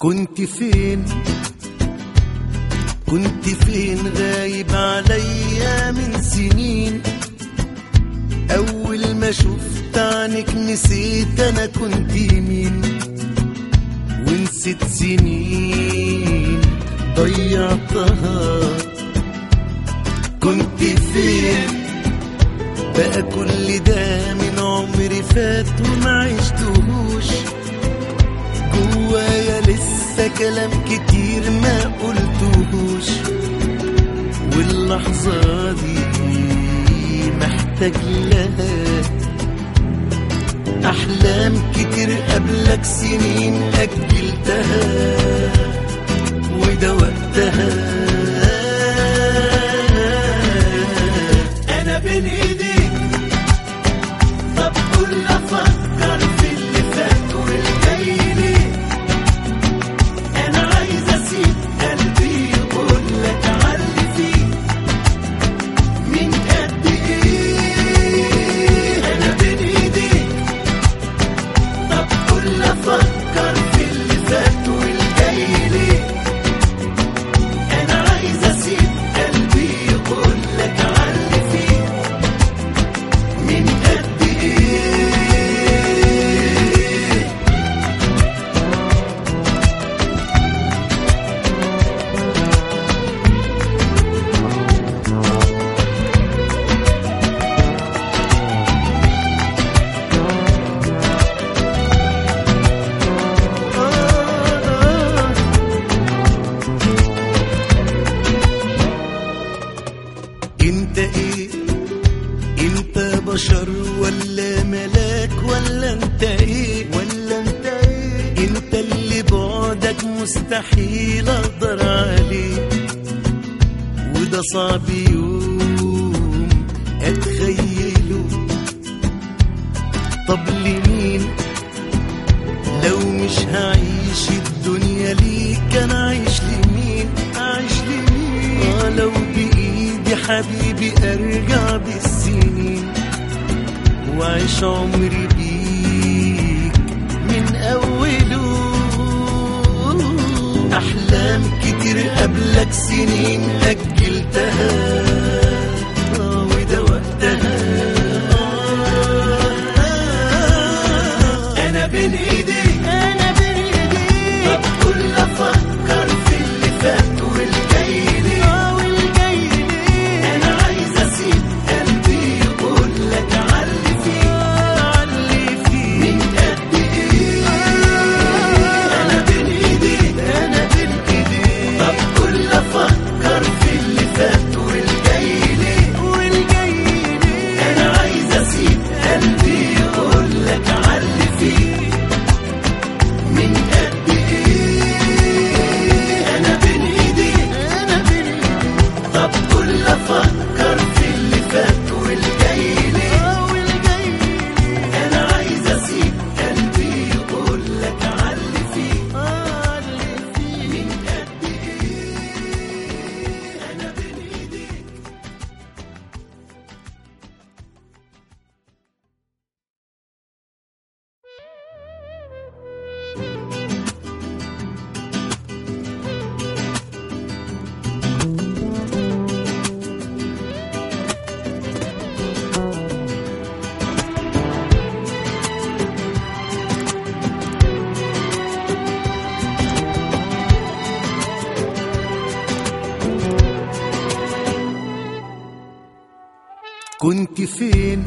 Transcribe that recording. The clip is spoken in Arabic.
كنت فين كنت فين غايب عليا من سنين. أول ما شفت عنك نسيت أنا كنت مين، ونسيت سنين ضيعتها. كنت فين بقى كل ده من عمري فات وما عشتهوش. جوايا لسه كلام كتير ما قلتهوش، واللحظة دي محتاج لها أحلام كتير قبلك سنين أجلتها، وده وقتها. أنا بين إيديك، طب كل أفكر في اللي فات والجاي ليه. أنا عايز أسيب قلبي يقولك علي فيه من قد إيه. أنا بين إيديك، طب كل أفكر في اللي فات والجاي ليه. أنا عايز أسيب قلبي يقولك علي فيه من قد إيه. انت ايه؟ انت بشر ولا ملاك ولا انت ايه؟ انت اللي بعدك مستحيل اقدر عليه، وده صعب يوم اتخيله. طب لمين لو مش هعيش الدنيا ليك؟ انا عايش لمين؟ لو بايدي حبيبي ارجع بالسنين واعيش عمري بيك من اوله. احلام كتير قبلك سنين اجلتها، وده وقتها. انا بين ايديك، طب كل افكر في اللي فات والجاي ليه. انا عايز اسيب قلبي يقولك علي فيه من قد ايه. انا بين ايديك، طب كل افكر في اللي فات والجاي ليه. انا عايز اسيب قلبي يقولك علي فيه من قد ايه. انا بين ايديك، طب كل افكر في اللي فات والجاي ليه. انا عايز اسيب قلبي يقولك علي فيه من قد ايه. انا بين ايديك. كنت فين